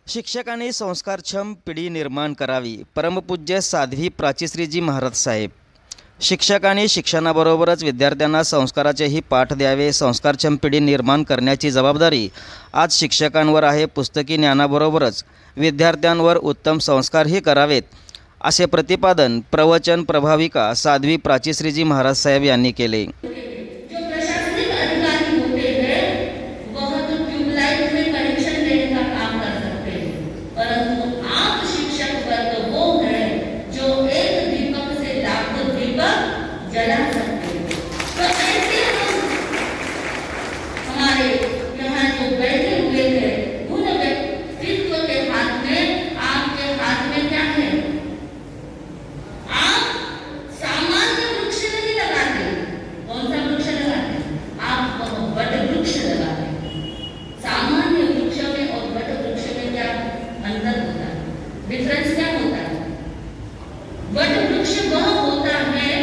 शिक्षकांनी संस्कारक्षम पिढी निर्माण करावी. परमपूज्य साध्वी प्राचीश्रीजी महाराज साहेब. शिक्षकांनी शिक्षणाबरोबरच विद्यार्थ्यांना संस्काराचेही पाठ द्यावे. संस्कारक्षम पिढी निर्माण करण्याची जबाबदारी आज शिक्षकांवर आहे. पुस्तकी ज्ञानाबरोबरच विद्यार्थ्यांवर उत्तम संस्कारही करावेत, असे प्रतिपादन प्रवचन प्रभाविका साध्वी प्राचीश्रीजी महाराज साहेब यांनी केले. जला सकते हैं। तो ऐसे हमारे यहाँ जो बैठे हुए थे उन व्यक्तित्व के हाथ में, आपके हाथ में क्या है? आप सामान्य वृक्ष नहीं लगाते। कौन सा वृक्ष लगाते? आप वट वृक्ष लगाते। सामान्य वृक्ष में और वट वृक्ष में क्या अंतर होता है? डिफरेंस क्या होता है? वट वृक्ष वह होता है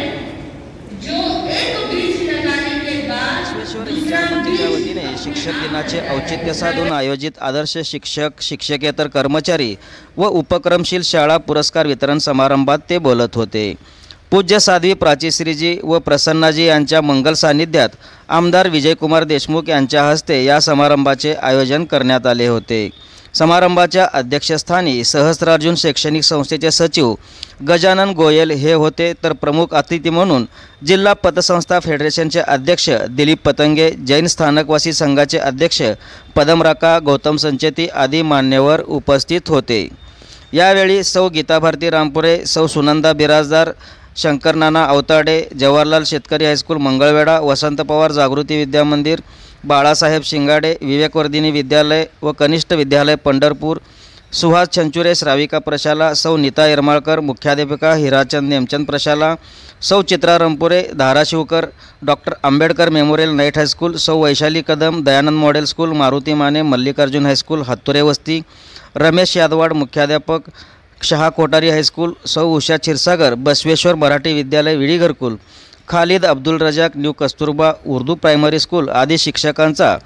जो एक बीज लगाने के बाद विचारमंचाच्या वतीने शिक्षक दिनाचे औचित्य साधून आयोजित आदर्श शिक्षक शिक्षकेतर कर्मचारी व उपक्रमशील शाळा पुरस्कार वितरण समारंभात ते बोलत होते. पूज्य साध्वी प्राचीश्रीजी व प्रसन्नाजी यांच्या मंगल सानिध्यात आमदार विजयकुमार देशमुख यांच्या हस्ते या समारंभाचे आयोजन करण्यात आले होते. समारंभाच्या अध्यक्षस्थानी सहस्त्रार्जुन शैक्षणिक संस्थेचे सचिव गजानन गोयल हे होते, तर प्रमुख अतिथी म्हणून जिल्हा पतसंस्था फेडरेशनचे अध्यक्ष दिलीप पतंगे, जैन स्थानकवासी संघाचे अध्यक्ष पदमराका गौतम संचेती आदी मान्यवर उपस्थित होते. यावेळी सौ गीताभारती रामपुरे, सौ सुनंदा बिराजदार, शंकरनाना अवताडे, जवाहरलाल शेतकरी हायस्कूल मंगळवेढा, वसंत पवार जागृती विद्यामंदिर, बाळासाहेब शिंगाडे विवेकवर्धिनी विद्यालय व कनिष्ठ विद्यालय पंढरपूर, सुहास छंचुरे श्राविका प्रशाला, सौ नीता यरमाळकर मुख्याध्यापिका हिराचंद नेमचंद प्रशाला, सौ Chitra Rampure Dharashivkar, doctor Ambedkar memorial night high school, सौ Vaishali Kadam Dayanand model school Maruti Mane Mallikarjun high school Hature वस्ती, रमेश यादवाड मुख्याध्यापक शहा कोठारी हायस्कूल, सौ उषा क्षीरसागर बसवेश्वर मराठी विद्यालय Vidi Gharkul, Khalid Abdul Razak new Kasturba Urdu primary school आदी शिक्षकांचा,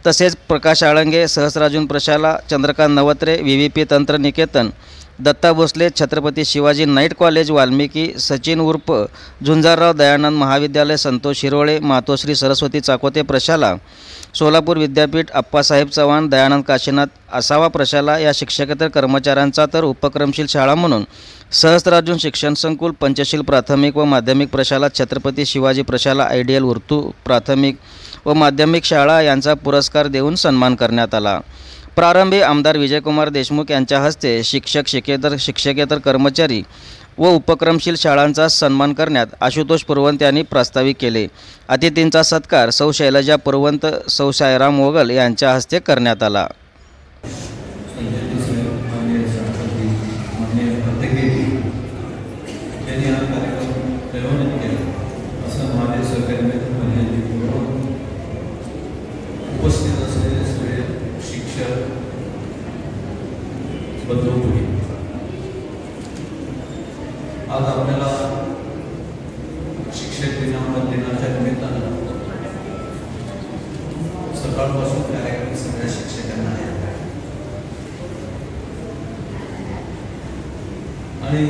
तसेच प्रकाश आळंगे सहस्रार्जुन प्रशाला, चंद्रकांत नवत्रे VVP तंत्र निकेतन, दत्ता भोसले छत्रपती शिवाजी नाईट कॉलेज वाल्मिकी, सचिन उर्फ झुंजारराव दयानंद महाविद्यालय संतोष शिरोळे, मातोश्री सरस्वती चाकोते प्रशाला, सोलापूर विद्यापीठ अप्पासाहेब चव्हाण दयानंद काशीनाथ आसावा प्रशाला या शिक्षकेतर कर्मचाऱ्यांचा, तर उपक्रमशील शाळा म्हणून सहस्त्रार्जुन शिक्षण संकुल, पंचशील प्राथमिक व माध्यमिक प्रशाला, छत्रपती शिवाजी प्रशाला आयडियल उर्दू प्राथमिक व माध्यमिक शाळा यांचा पुरस्कार देऊन सन्मान करण्यात आला. प्रारंभी आमदार विजयकुमार देशमुख यांच्या हस्ते शिक्षकेतर कर्मचारी व उपक्रमशील शाळांचा सन्मान करण्यात आशुतोष पुरवंत यांनी प्रास्ताविक केले. अतिथींचा सत्कार सौ शैलजा पुरवंत, सौ सायराम मोगल यांच्या हस्ते करण्यात आला. उपस्थित असलेले सगळे शिक्षक बंधू, आज आपल्याला शिक्षक दिनाच्या निमित्तानं सकाळपासून कार्यक्रम सगळ्या शिक्षकांना आहे आणि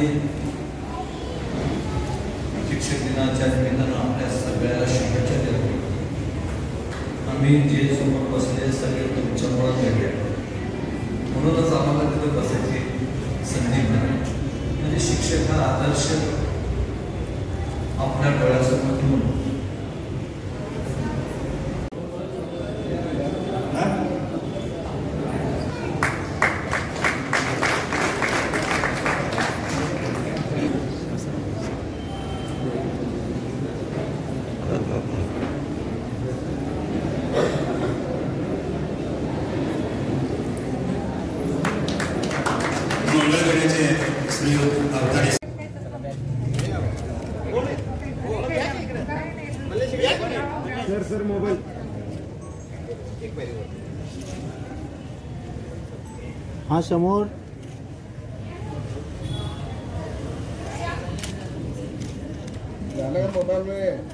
शिक्षक दिनाच्या निमित्तानं आपल्या सगळ्या शुभेच्छा देतो. आम्ही जे समोर बसले सगळे तुमच्यामुळे वेगळे, म्हणूनच आम्हाला तिथे बसायची संधी मिळाली. म्हणजे शिक्षक हा आदर्श आपल्या डोळ्यासमोर ठेवून मंगळवेढ्याचे श्री अवताडे सर मोबाईल हाँ समोर मोबाइल में